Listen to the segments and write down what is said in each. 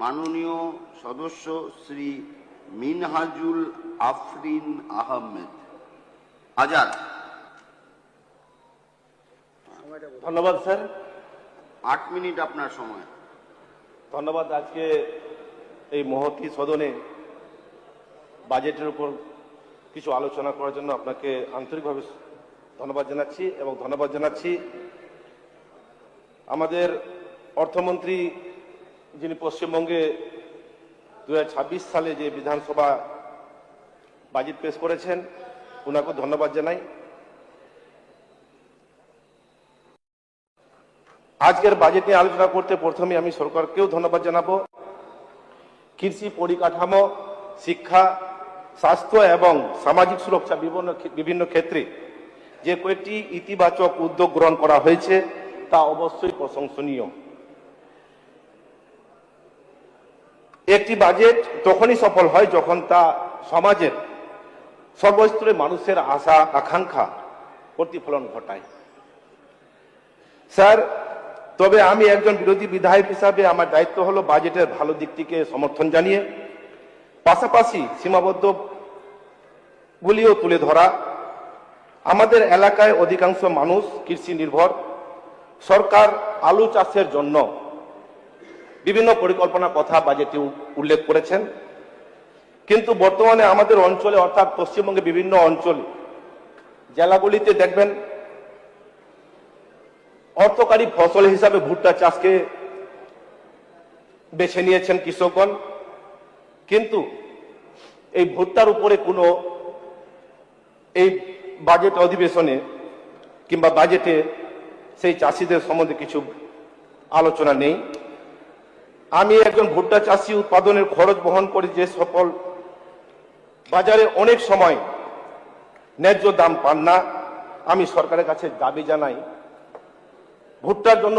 মাননীয় সদস্য শ্রী মিনহাজুল আফরিন আহমেদ আজাদ। ধন্যবাদ স্যার। 8 মিনিট আপনার সময়। ধন্যবাদ। আজকে এই মহতী সদনে বাজেটের উপর কিছু আলোচনা করার জন্য আপনাকে আন্তরিকভাবে ধন্যবাদ জানাচ্ছি এবং ধন্যবাদ জানাচ্ছি আমাদের অর্থমন্ত্রী যিনি পশ্চিমবঙ্গে 2026 সালে যে বিধানসভা বাজেট পেশ করেছেন, ওনাকে ধন্যবাদ জানাই। আজকের বাজেট নিয়ে আলোচনা করতে প্রথমে আমি সরকারকেও ধন্যবাদ জানাবো। কৃষি, পরিকাঠামো, শিক্ষা, স্বাস্থ্য এবং সামাজিক সুরক্ষা বিভিন্ন ক্ষেত্রে যে কয়েকটি ইতিবাচক উদ্যোগ গ্রহণ করা হয়েছে তা অবশ্যই প্রশংসনীয়। একটি বাজেট তখনই সফল হয় যখন তা সমাজের সর্বস্তরের মানুষের আশা আকাঙ্ক্ষা প্রতিফলন ঘটায়। স্যার, তবে আমি একজন বিরোধী বিধায়ক হিসাবে আমার দায়িত্ব হলো বাজেটের ভালো দিকটিকে সমর্থন জানিয়ে পাশাপাশি সীমাবদ্ধগুলিও তুলে ধরা। আমাদের এলাকায় অধিকাংশ মানুষ কৃষি নির্ভর। সরকার আলু চাষের জন্য বিভিন্ন পরিকল্পনার কথা বাজেটে উল্লেখ করেছেন, কিন্তু বর্তমানে আমাদের অঞ্চলে অর্থাৎ পশ্চিমবঙ্গে বিভিন্ন অঞ্চলে জেলাগুলিতে দেখবেন অর্থকারী ফসল হিসাবে ভুট্টা চাষকে বেছে নিয়েছেন কৃষকগণ, কিন্তু এই ভুট্টার উপরে কোনো এই বাজেট অধিবেশনে কিংবা বাজেটে সেই চাষিদের সম্বন্ধে কিছু আলোচনা নেই। আমি একজন ভুট্টা চাষি, উৎপাদনের খরচ বহন করে যে সকল বাজারে অনেক সময় ন্যায্য দাম পান না, আমি সরকারের কাছে দাবি জানাই ভুট্টার জন্য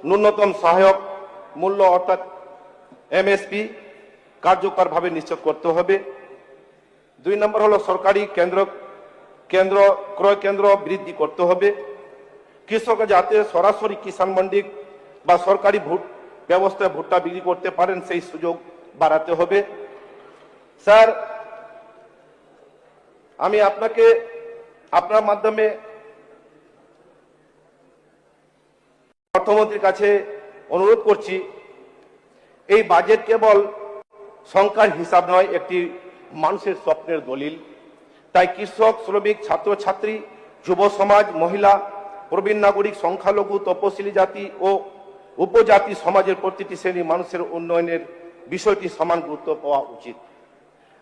ন্যূনতম সহায়ক মূল্য অর্থাৎ এমএসপি কার্যকরভাবে নিশ্চিত করতে হবে। 2 নম্বর হলো সরকারি ক্রয় কেন্দ্র বৃদ্ধি করতে হবে। কৃষকরা যাতে সরাসরি কিষাণ মন্ডি বা সরকারি ব্যবস্থায় ভুট্টা বিক্রি করতে পারেন সেই সুযোগ বাড়াতে হবে। স্যার, আমি আপনার মাধ্যমে অর্থমন্ত্রীর কাছে অনুরোধ করছি, এই বাজেট কেবল সংখ্যার হিসাব নয়, একটি মানুষের স্বপ্নের দলিল। তাই কৃষক, শ্রমিক, ছাত্রছাত্রী, যুব সমাজ, মহিলা, প্রবীণ নাগরিক, সংখ্যালঘু, তপশিলি জাতি ও উপজাতি সমাজের প্রতিটি শ্রেণীর মানুষের উন্নয়নের বিষয়টি সমান গুরুত্ব পাওয়া উচিত।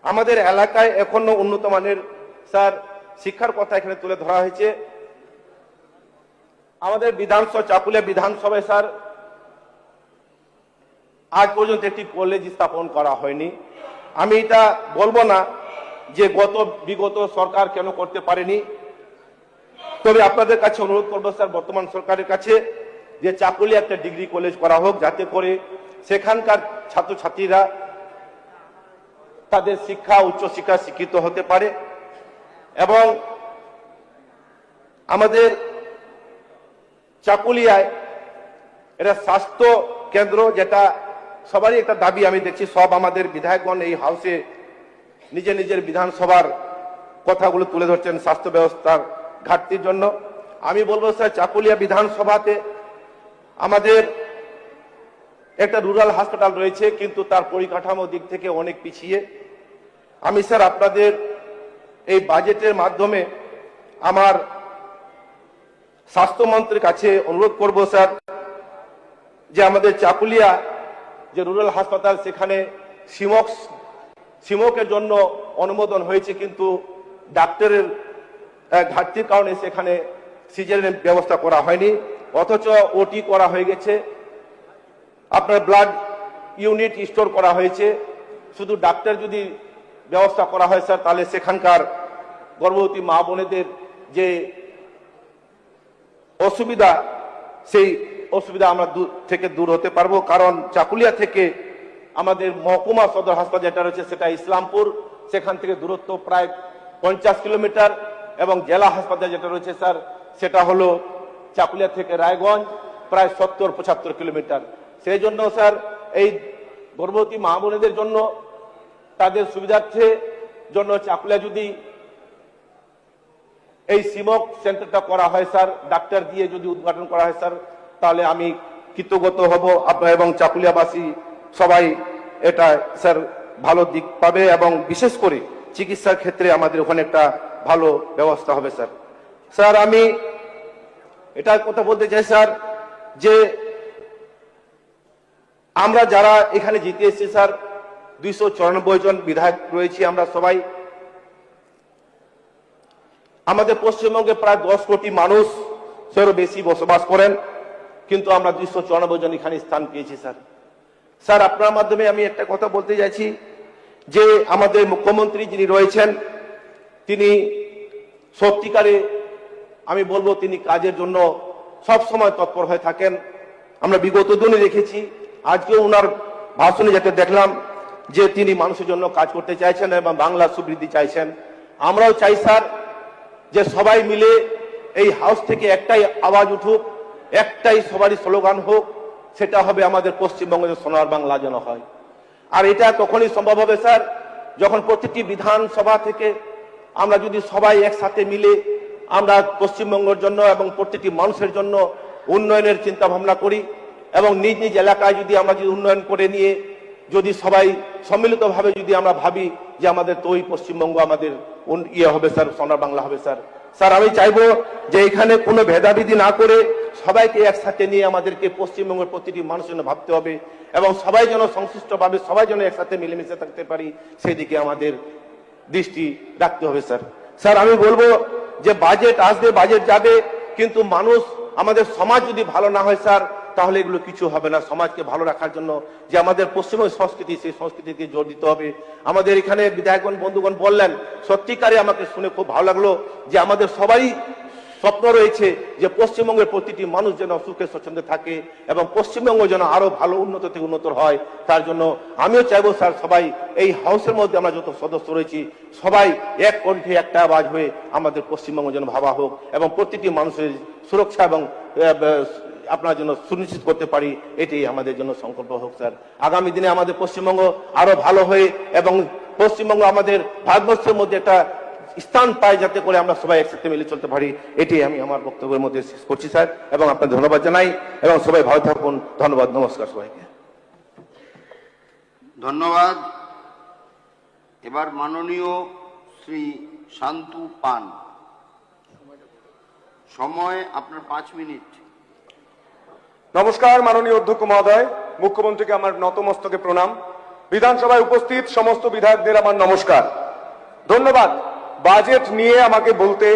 আমাদের এলাকায় এখনো উন্নত মানের স্যার শিক্ষার কথা এখানে তুলে ধরা হয়েছে। আমাদের চাকুলিয়া বিধানসভায় স্যার আজ পর্যন্ত একটি কলেজ স্থাপন করা হয়নি। আমি এটা বলবো না যে বিগত সরকার কেন করতে পারেনি, তবে আপনাদের কাছে অনুরোধ করবো স্যার বর্তমান সরকারের কাছে যে চাকুলিয়া একটা ডিগ্রি কলেজ করা হোক, যাতে করে সেখানকার ছাত্রছাত্রীরা তাদের শিক্ষা উচ্চশিক্ষা শিক্ষিত হতে পারে। এবং আমাদের চাকুলিয়ায় এটা স্বাস্থ্য কেন্দ্র, যেটা সবারই একটা দাবি, আমি দেখছি সব আমাদের বিধায়কগণ এই হাউসে নিজের বিধানসভার কথাগুলো তুলে ধরছেন স্বাস্থ্য ব্যবস্থার ঘাটতির জন্য। আমি বলবো স্যার চাকুলিয়া বিধানসভাতে আমাদের একটা রুরাল হাসপাতাল রয়েছে, কিন্তু তার পরিকাঠামো দিক থেকে অনেক পিছিয়ে। আমি স্যার আপনাদের এই বাজেটের মাধ্যমে আমার স্বাস্থ্যমন্ত্রীর কাছে অনুরোধ করব স্যার যে আমাদের চাকুলিয়া যে রুরাল হাসপাতাল, সেখানে সিমকের জন্য অনুমোদন হয়েছে, কিন্তু ডাক্তারের ঘাটতির কারণে সেখানে সিজারিয়ানের ব্যবস্থা করা হয়নি, অথচ ওটি করা হয়ে গেছে। আপনার ব্লাড ইউনিট স্টোর করা হয়েছে। শুধু ডাক্তার যদি ব্যবস্থা করা হয় স্যার, তাহলে সেখানকার গর্ভবতী মা বোনেদের যে অসুবিধা, সেই অসুবিধা আমরা দূর হতে পারবো। কারণ চাকুলিয়া থেকে আমাদের মহকুমা সদর হাসপাতাল যেটা রয়েছে সেটা ইসলামপুর, সেখান থেকে দূরত্ব প্রায় 50 কিলোমিটার, এবং জেলা হাসপাতাল যেটা রয়েছে স্যার সেটা হলো চাকুলিয়া থেকে রায়গঞ্জ, প্রায় 70-75 কিলোমিটার। সেই জন্য স্যার এই গর্ভবতী মা বোনেদের জন্য তাদের সুবিধার্থে জন্য চাকুলিয়া যদি এই সিমক সেন্টারটা করা হয় স্যার, ডাক্তার দিয়ে যদি উদ্ঘাটন করা হয় স্যার, তাহলে আমি কৃতজ্ঞ হব আপনার এবং চাকুলিয়াবাসী সবাই এটা স্যার ভালো দিক পাবে এবং বিশেষ করে চিকিৎসার ক্ষেত্রে আমাদের ওখানে একটা ভালো ব্যবস্থা হবে স্যার। স্যার আমি এটা কথা বলতে চাই স্যার যে আমরা যারা এখানে জিতে এসেছি স্যার 294 জন বিধায়ক রয়েছি আমরা সবাই। আমাদের পশ্চিমবঙ্গে প্রায় 10 কোটি মানুষ সেরও বেশি বসবাস করেন, কিন্তু আমরা 294 জন এখানে স্থান পেয়েছি স্যার। স্যার আপনার মাধ্যমে আমি একটা কথা বলতে চাইছি যে আমাদের মুখ্যমন্ত্রী যিনি রয়েছেন তিনি সত্যিকারে আমি বলবো তিনি কাজের জন্য সব সময় তৎপর হয়ে থাকেন। আমরা বিগত দিনে দেখেছি, আজকেও ওনার ভাষণে যেটা দেখলাম যে তিনি মানুষের জন্য কাজ করতে চাইছেন এবং বাংলা সুবৃদ্ধি চাইছেন। আমরাও চাই স্যার যে সবাই মিলে এই হাউস থেকে একটাই আওয়াজ উঠুক, একটাই সবারই স্লোগান হোক, সেটা হবে আমাদের পশ্চিমবঙ্গের সোনার বাংলা যেন হয়। আর এটা তখনই সম্ভব হবে স্যার যখন প্রতিটি বিধানসভা থেকে আমরা যদি সবাই একসাথে মিলে আমরা পশ্চিমবঙ্গের জন্য এবং প্রতিটি মানুষের জন্য উন্নয়নের চিন্তা ভাবনা করি এবং নিজ নিজ এলাকায় যদি আমরা যদি উন্নয়ন করে নিয়ে যদি সবাই সম্মিলিতভাবে যদি আমরা ভাবি যে আমাদের তো ওই পশ্চিমবঙ্গ আমাদের ইয়ে হবে স্যার, সোনার বাংলা হবে স্যার। স্যার আমি চাইবো যে এখানে কোনো ভেদাভেদি না করে সবাইকে একসাথে নিয়ে আমাদেরকে পশ্চিমবঙ্গের প্রতিটি মানুষের জন্য ভাবতে হবে এবং সবাই যেন সংশ্লিষ্টভাবে সবাই যেন একসাথে মিলেমিশে থাকতে পারি সেই দিকে আমাদের দৃষ্টি রাখতে হবে স্যার। স্যার আমি বলবো যে বাজেট আসবে, বাজেট যাবে, কিন্তু মানুষ আমাদের সমাজ যদি ভালো না হয় স্যার তাহলে এগুলো কিছু হবে না। সমাজকে ভালো রাখার জন্য যে আমাদের পশ্চিমবঙ্গের সংস্কৃতি, সেই সংস্কৃতিকে জোর দিতে হবে। আমাদের এখানে বিধায়কগণ বন্ধুগণ বললেন, সত্যিকারে আমাকে শুনে খুব ভালো লাগলো যে আমাদের সবাই স্বপ্ন রয়েছে যে পশ্চিমবঙ্গের প্রতিটি মানুষ যেন সুখে স্বচ্ছন্দে থাকে এবং পশ্চিমবঙ্গ যেন আরো ভালো উন্নত থেকে উন্নত হয়। তার জন্য আমিও চাইবো স্যার সবাই এই হাউসের মধ্যে আমরা যত সদস্য রয়েছি সবাই এক কণ্ঠে একটা আওয়াজ হয়ে আমাদের পশ্চিমবঙ্গ যেন ভাবা হোক এবং প্রতিটি মানুষের সুরক্ষা এবং আপনার জন্য সুনিশ্চিত করতে পারি, এটাই আমাদের জন্য সংকল্প হোক স্যার। আগামী দিনে আমাদের পশ্চিমবঙ্গ আরো ভালো হয়ে এবং পশ্চিমবঙ্গ আমাদের ভারতবর্ষের মধ্যে একটা স্থান পায় যাতে করে আমরা সবাই একসাথে মিলে চলতে পারি, এটাই আমি আমার বক্তব্যের মধ্যে শেষ করছি স্যার এবং আপনার ধন্যবাদ জানাই এবং সবাই ভালো থাকুন। ধন্যবাদ, নমস্কার সবাইকে। ধন্যবাদ। এবার মাননীয় শ্রী শান্তু পান, সময় আপনার 5 মিনিট। নমস্কার মাননীয় অধ্যক্ষ মহোদয়, মুখ্যমন্ত্রীকে আমার নতমস্তকে প্রণাম। বিধানসভায় উপস্থিত সমস্ত বিধায়কদের আমার নমস্কার, ধন্যবাদ। বাজেট নিয়ে আমাকে বলতে